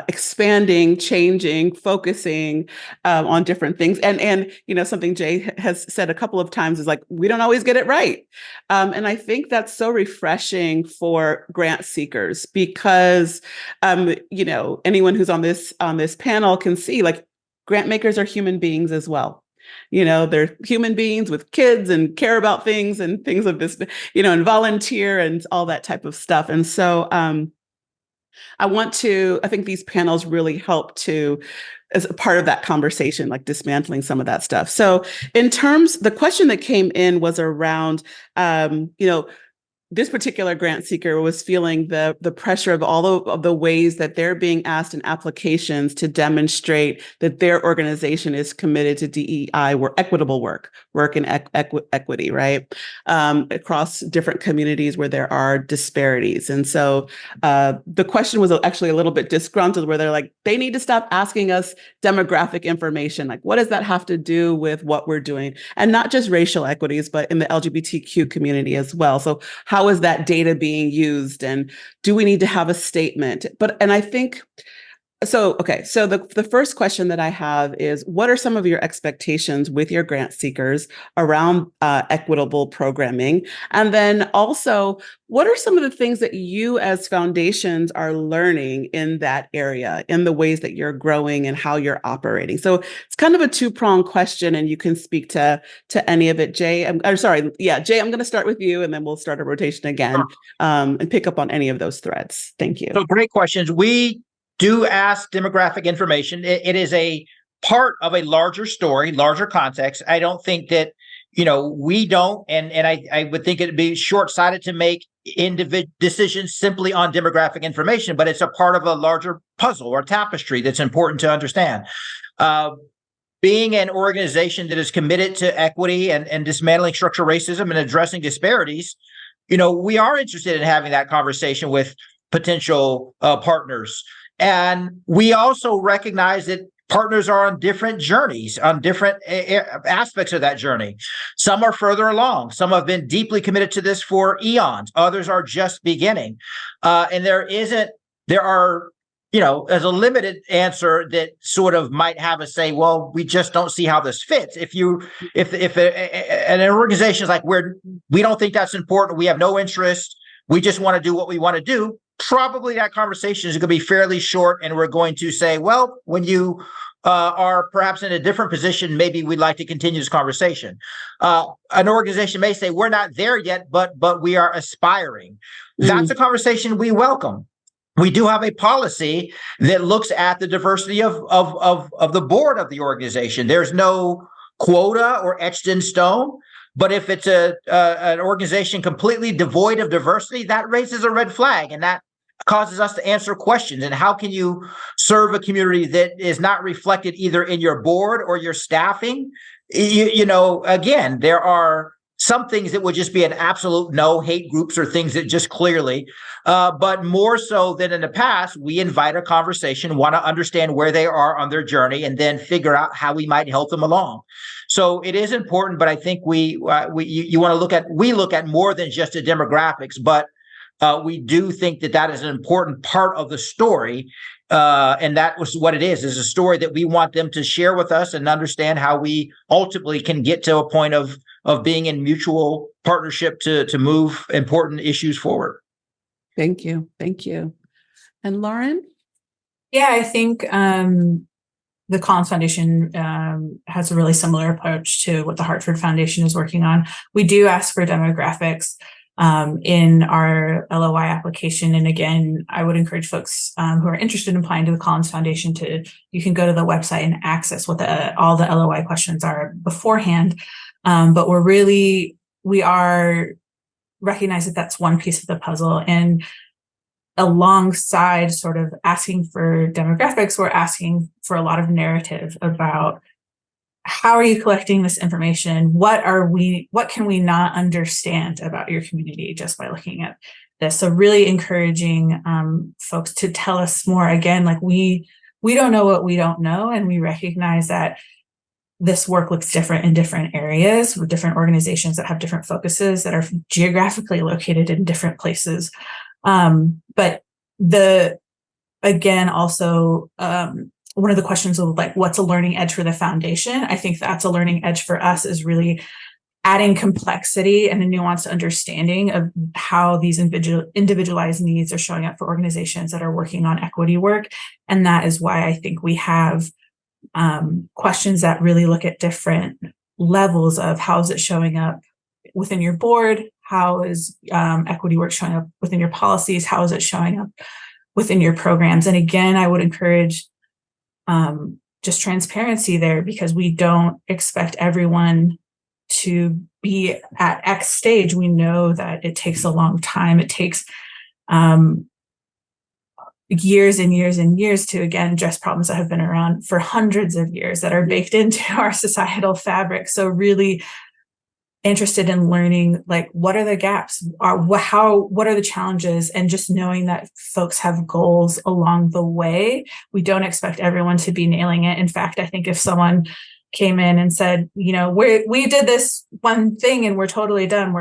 expanding, changing, focusing on different things. And something Jay has said a couple of times is like, we don't always get it right. And I think that's so refreshing for grant seekers because, anyone who's on this panel can see like grant makers are human beings as well. They're human beings with kids and care about things and things of this, and volunteer and all that type of stuff. And so, I think these panels really help as a part of that conversation, like dismantling some of that stuff. So the question that came in was around, this particular grant seeker was feeling the pressure of all of the ways that they're being asked in applications to demonstrate that their organization is committed to DEI or equitable work in equity, right? Across different communities where there are disparities. And so the question was actually a little bit disgruntled where they're like, they need to stop asking us demographic information. Like, what does that have to do with what we're doing? And not just racial equities, but in the LGBTQ community as well. So how is that data being used? And do we need to have a statement? And I think, so the first question that I have is, what are some of your expectations with your grant seekers around equitable programming? And then also, what are some of the things that you as foundations are learning in that area, in the ways that you're growing and how you're operating? So it's kind of a two-pronged question, and you can speak to any of it. Jay, Jay, I'm going to start with you, and then we'll start a rotation again and pick up on any of those threads. Thank you. So great questions. We do ask demographic information. It is a part of a larger story, larger context. I don't think that, we don't, and I would think it'd be short-sighted to make individual decisions simply on demographic information, but it's a part of a larger puzzle or tapestry that's important to understand. Being an organization that is committed to equity and dismantling structural racism and addressing disparities, we are interested in having that conversation with potential partners. And we also recognize that partners are on different journeys, on different aspects of that journey. Some are further along. Some have been deeply committed to this for eons. Others are just beginning. And there's a limited answer that sort of might have us say, well, we just don't see how this fits. If an organization is like, we don't think that's important, we have no interest, we just want to do what we want to do, probably that conversation is going to be fairly short, and we're going to say, well, when you are perhaps in a different position, maybe we'd like to continue this conversation. An organization may say, we're not there yet, but we are aspiring. That's a conversation we welcome. We do have a policy that looks at the diversity of the board of the organization. There's no quota or etched in stone. But if it's an organization completely devoid of diversity, that raises a red flag, and that causes us to answer questions. And how can you serve a community that is not reflected either in your board or your staffing? Again, there are some things that would just be an absolute no, hate groups or things that just clearly, but more so than in the past, we invite a conversation, want to understand where they are on their journey, and then figure out how we might help them along. So it is important, but I think we look at more than just the demographics, but we do think that is an important part of the story. And that was what it is a story that we want them to share with us and understand how we ultimately can get to a point of being in mutual partnership to move important issues forward. Thank you. Thank you. And Lauren? Yeah, I think the Collins Foundation has a really similar approach to what the Hartford Foundation is working on. We do ask for demographics in our LOI application. And again, I would encourage folks who are interested in applying to the Collins Foundation you can go to the website and access what all the LOI questions are beforehand. But we are recognize that that's one piece of the puzzle. And alongside sort of asking for demographics, we're asking for a lot of narrative about how are you collecting this information? What can we not understand about your community just by looking at this? So really encouraging folks to tell us more. Again, like we don't know what we don't know, and we recognize that this work looks different in different areas with different organizations that have different focuses that are geographically located in different places. But also one of the questions of like, what's a learning edge for the foundation? I think that's a learning edge for us, is really adding complexity and a nuanced understanding of how these individualized needs are showing up for organizations that are working on equity work. And that is why I think we have questions that really look at different levels of how is it showing up within your board, how is equity work showing up within your policies, how is it showing up within your programs. And again, I would encourage just transparency there, because we don't expect everyone to be at X stage. We know that it takes a long time. It takes years and years and years to, again, address problems that have been around for hundreds of years that are baked into our societal fabric. So really interested in learning, like, what are the gaps, what are the challenges, and just knowing that folks have goals along the way. We don't expect everyone to be nailing it. In fact, I think if someone came in and said, we did this one thing and we're totally done,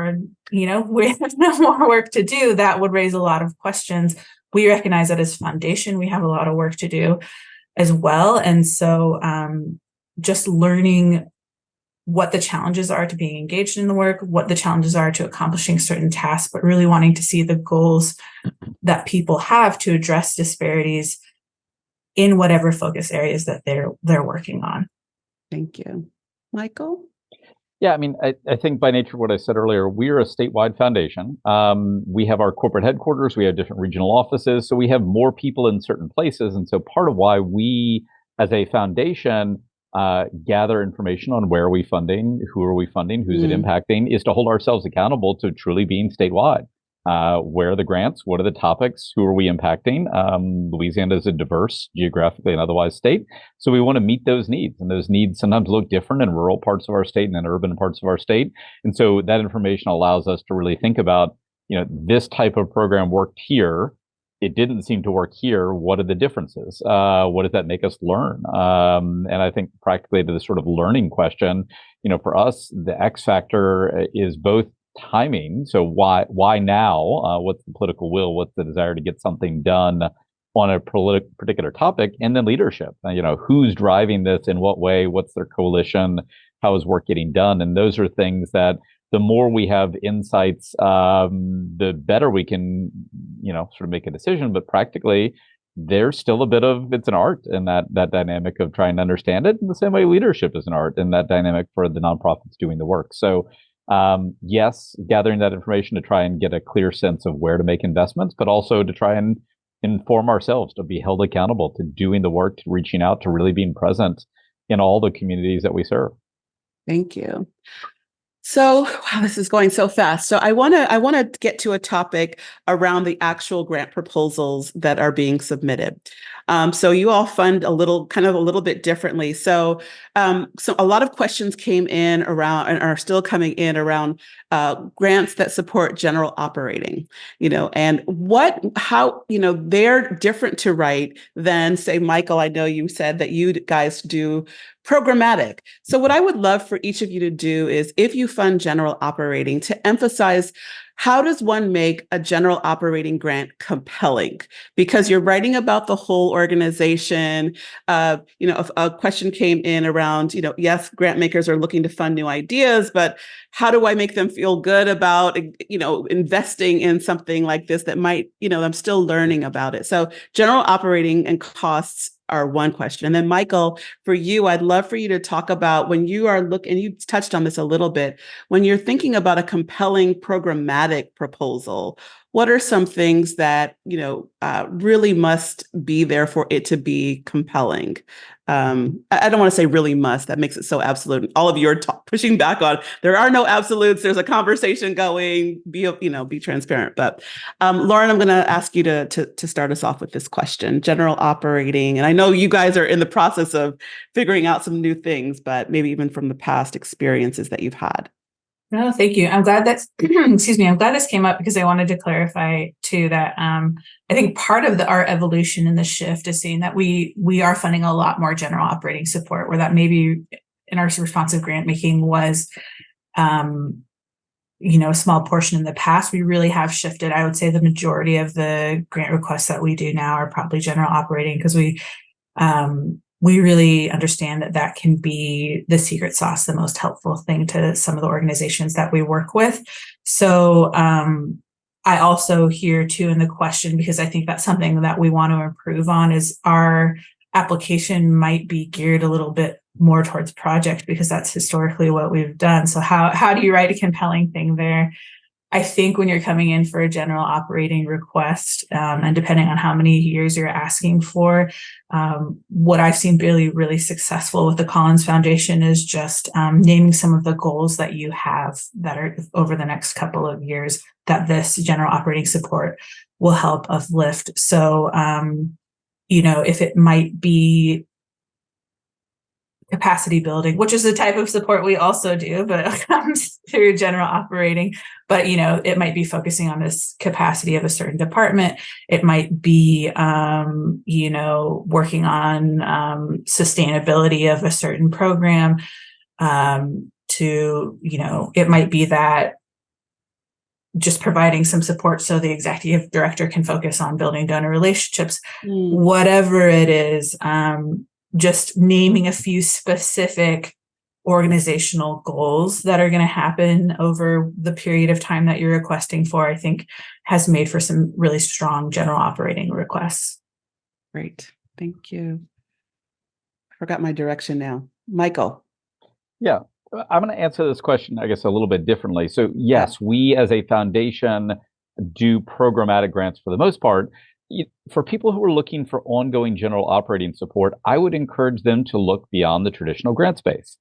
we have no more work to do, that would raise a lot of questions. We recognize that as foundation, we have a lot of work to do as well. And so just learning what the challenges are to being engaged in the work, what the challenges are to accomplishing certain tasks, but really wanting to see the goals that people have to address disparities in whatever focus areas that they're working on. Thank you. Michael? Yeah, I mean, I think by nature of what I said earlier, we're a statewide foundation. We have our corporate headquarters, we have different regional offices, so we have more people in certain places. And so part of why we, as a foundation, gather information on where are we funding, who are we funding, who's it impacting, is to hold ourselves accountable to truly being statewide. Where are the grants? What are the topics? Who are we impacting? Louisiana is a diverse geographically and otherwise state. So we want to meet those needs. And those needs sometimes look different in rural parts of our state and in urban parts of our state. And so that information allows us to really think about, this type of program worked here. It didn't seem to work here. What are the differences? What does that make us learn? And I think practically to the sort of learning question, for us, the X factor is both timing. So why now? What's the political will? What's the desire to get something done on a particular topic? And then leadership. Who's driving this? In what way? What's their coalition? How is work getting done? And those are things that the more we have insights, the better we can, sort of make a decision. But practically, there's still a bit of, it's an art in that dynamic of trying to understand it. In the same way, leadership is an art in that dynamic for the nonprofits doing the work. So yes, gathering that information to try and get a clear sense of where to make investments, but also to try and inform ourselves, to be held accountable to doing the work, to reaching out, to really being present in all the communities that we serve. Thank you. So, wow, this is going so fast. So I want to get to a topic around the actual grant proposals that are being submitted. So you all fund a little bit differently. So a lot of questions came in around and are still coming in around grants that support general operating, and how they're different to write than, say, Michael, I know you said that you guys do programmatic. So what I would love for each of you to do is, if you fund general operating, to emphasize how does one make a general operating grant compelling? Because you're writing about the whole organization. A question came in around, yes, grant makers are looking to fund new ideas, but how do I make them feel good about, investing in something like this that might, I'm still learning about it. So general operating and costs are one question. And then Michael, for you, I'd love for you to talk about when you are looking, and you touched on this a little bit, when you're thinking about a compelling programmatic proposal, what are some things that, really must be there for it to be compelling? I don't want to say really must, that makes it so absolute. All of you are pushing back on, there are no absolutes. There's a conversation going, be transparent. But Lauren, I'm going to ask you to start us off with this question, general operating. And I know you guys are in the process of figuring out some new things, but maybe even from the past experiences that you've had. No, thank you. I'm glad that's, excuse me, I'm glad this came up because I wanted to clarify too that I think part of our evolution in the shift is seeing that we are funding a lot more general operating support, where that maybe in our responsive grant making was, a small portion in the past. We really have shifted. I would say the majority of the grant requests that we do now are probably general operating, because we really understand that can be the secret sauce, the most helpful thing to some of the organizations that we work with. So I also hear too in the question, because I think that's something that we want to improve on, is our application might be geared a little bit more towards project, because that's historically what we've done. So how do you write a compelling thing there? I think when you're coming in for a general operating request, and depending on how many years you're asking for, what I've seen really, really successful with the Collins Foundation is just naming some of the goals that you have that are over the next couple of years that this general operating support will help uplift. So, if it might be capacity building, which is a type of support we also do, but it comes through general operating. But, it might be focusing on this capacity of a certain department. It might be, working on sustainability of a certain program. It might be that just providing some support so the executive director can focus on building donor relationships, whatever it is. Just naming a few specific organizational goals that are going to happen over the period of time that you're requesting for, I think has made for some really strong general operating requests. Great. Thank you. I forgot my direction now. Michael. Yeah, I'm going to answer this question, I guess, a little bit differently. So yes, we as a foundation do programmatic grants for the most part. For people who are looking for ongoing general operating support, I would encourage them to look beyond the traditional grant space.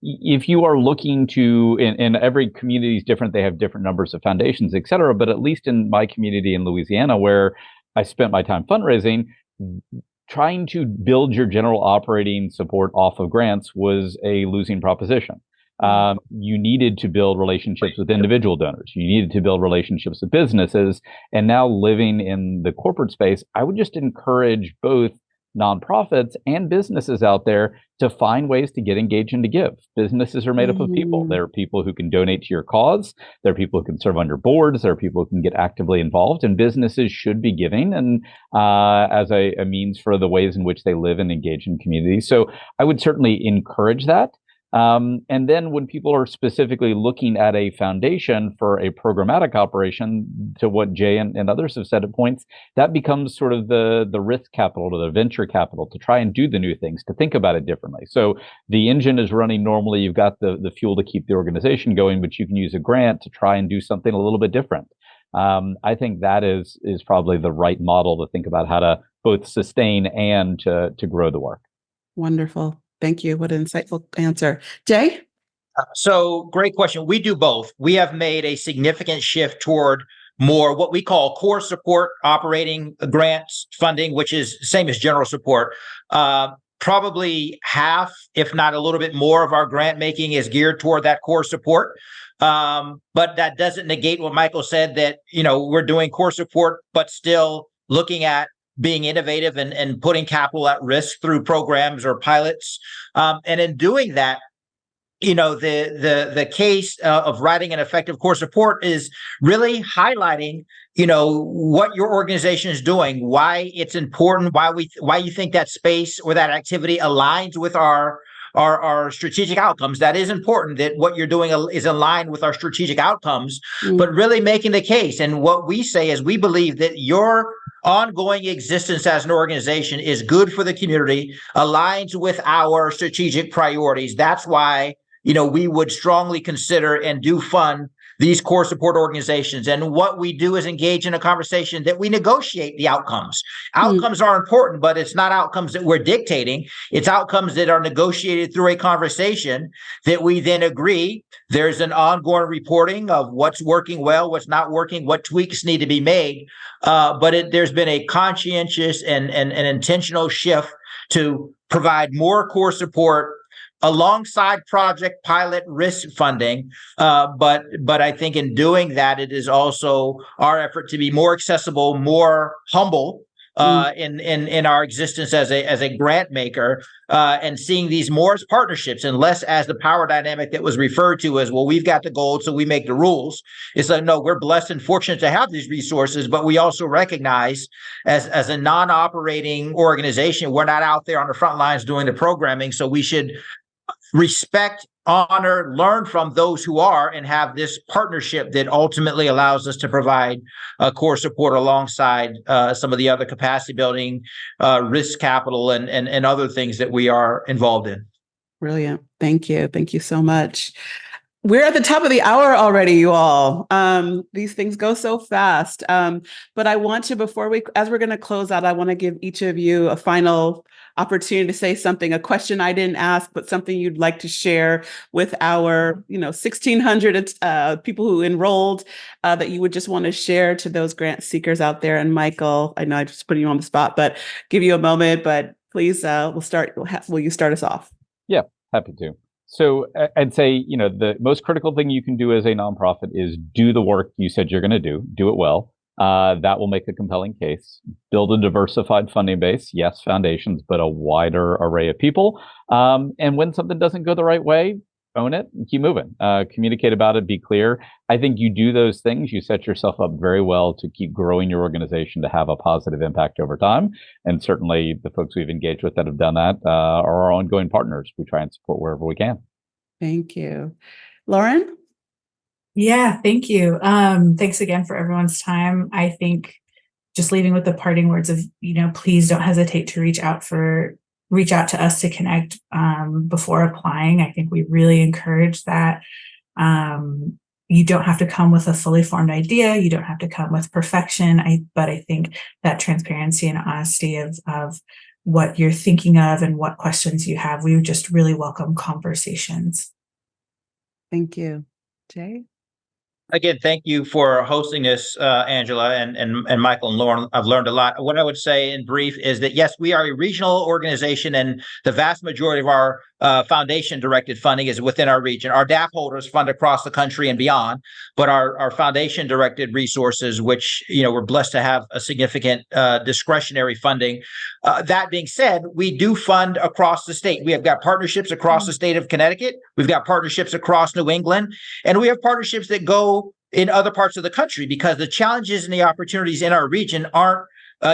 If you are looking to, in every community is different, they have different numbers of foundations, et cetera. But at least in my community in Louisiana, where I spent my time fundraising, trying to build your general operating support off of grants was a losing proposition. You needed to build relationships with individual donors. You needed to build relationships with businesses. And now living in the corporate space, I would just encourage both nonprofits and businesses out there to find ways to get engaged and to give. Businesses are made up of people. There are people who can donate to your cause. There are people who can serve on your boards. There are people who can get actively involved. And businesses should be giving and as a means for the ways in which they live and engage in communities. So I would certainly encourage that. And then when people are specifically looking at a foundation for a programmatic operation, to what Jay and others have said at points, that becomes sort of the risk capital, or the venture capital, to try and do the new things, to think about it differently. So the engine is running normally, you've got the fuel to keep the organization going, but you can use a grant to try and do something a little bit different. I think that is probably the right model to think about how to both sustain and to grow the work. Wonderful. Thank you. What an insightful answer. Jay? So great question. We do both. We have made a significant shift toward more what we call core support operating grants funding, which is the same as general support. Probably half, if not a little bit more, of our grant making is geared toward that core support. But that doesn't negate what Michael said, that, we're doing core support, but still looking at being innovative and putting capital at risk through programs or pilots. And in doing that, the case of writing an effective core support is really highlighting, what your organization is doing, why it's important, why you think that space or that activity aligns with our strategic outcomes. That is important, that what you're doing is aligned with our strategic outcomes, but really making the case. And what we say is we believe that your ongoing existence as an organization is good for the community, aligns with our strategic priorities. That's why, we would strongly consider and do fund these core support organizations. And what we do is engage in a conversation that we negotiate the outcomes. Outcomes are important, but it's not outcomes that we're dictating. It's outcomes that are negotiated through a conversation that we then agree. There's an ongoing reporting of what's working well, what's not working, what tweaks need to be made. But there's been a conscientious and an intentional shift to provide more core support alongside project pilot risk funding. But I think in doing that, it is also our effort to be more accessible, more humble in our existence as a grant maker, and seeing these more as partnerships and less as the power dynamic that was referred to as, well, we've got the gold, so we make the rules. It's like, no, we're blessed and fortunate to have these resources, but we also recognize as a non-operating organization, we're not out there on the front lines doing the programming, so we should respect, honor, learn from those who are, and have this partnership that ultimately allows us to provide core support alongside some of the other capacity building, risk capital, and other things that we are involved in. Brilliant. Thank you. Thank you so much. We're at the top of the hour already, you all. These things go so fast. But I want to, as we're going to close out, I want to give each of you a final opportunity to say something, a question I didn't ask, but something you'd like to share with our, 1,600 people who enrolled, that you would just want to share to those grant seekers out there. And Michael, I know I just put you on the spot, but give you a moment, but please, will you start us off? Yeah, happy to. So I'd say, the most critical thing you can do as a nonprofit is do the work you said you're going to do it well. That will make a compelling case. Build a diversified funding base. Yes, foundations, but a wider array of people. And when something doesn't go the right way, own it and keep moving. Communicate about it, be clear. I think you do those things, you set yourself up very well to keep growing your organization to have a positive impact over time. And certainly the folks we've engaged with that have done that are our ongoing partners. We try and support wherever we can. Thank you. Lauren? Yeah, thank you. Thanks again for everyone's time. I think just leaving with the parting words of, please don't hesitate to reach out to us to connect before applying. I think we really encourage that. You don't have to come with a fully formed idea. You don't have to come with perfection. But I think that transparency and honesty of what you're thinking of and what questions you have, we would just really welcome conversations. Thank you. Jay? Again, thank you for hosting this, Angela and Michael and Lauren. I've learned a lot. What I would say in brief is that, yes, we are a regional organization, and the vast majority of our foundation-directed funding is within our region. Our DAF holders fund across the country and beyond, but our foundation-directed resources, which we're blessed to have a significant discretionary funding. That being said, we do fund across the state. We have got partnerships across the state of Connecticut. We've got partnerships across New England, and we have partnerships that go in other parts of the country, because the challenges and the opportunities in our region aren't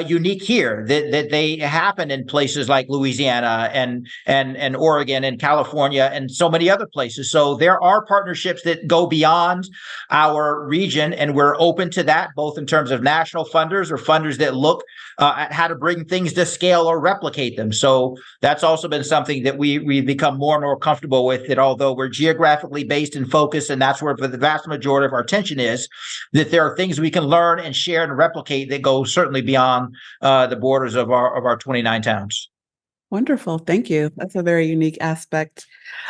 unique here, that they happen in places like Louisiana and Oregon and California and so many other places. So there are partnerships that go beyond our region, and we're open to that, both in terms of national funders or funders that look at how to bring things to scale or replicate them. So that's also been something that we've become more and more comfortable with, that although we're geographically based and focused, and that's where the vast majority of our attention is, that there are things we can learn and share and replicate that go certainly beyond the borders of our 29 towns. Wonderful. Thank you. That's a very unique aspect.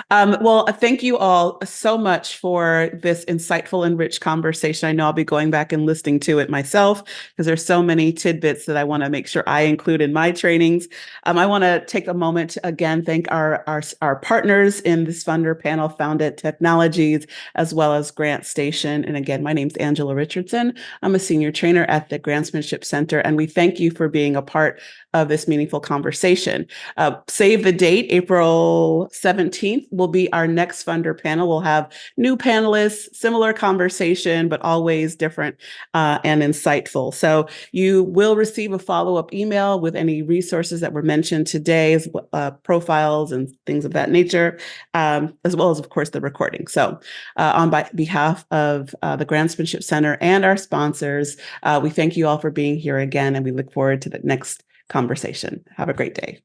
Well, thank you all so much for this insightful and rich conversation. I know I'll be going back and listening to it myself, because there's so many tidbits that I want to make sure I include in my trainings. I want to take a moment to again thank our partners in this funder panel, Founded Technologies, as well as Grant Station. And again, my name's Angela Richardson. I'm a senior trainer at the Grantsmanship Center, and we thank you for being a part of this meaningful conversation. Save the date, April 17th will be our next funder panel. We'll have new panelists, similar conversation, but always different and insightful. So you will receive a follow-up email with any resources that were mentioned today, profiles and things of that nature, as well as, of course, the recording. So on behalf of the Grantsmanship Center and our sponsors, we thank you all for being here again, and we look forward to the next conversation. Have a great day.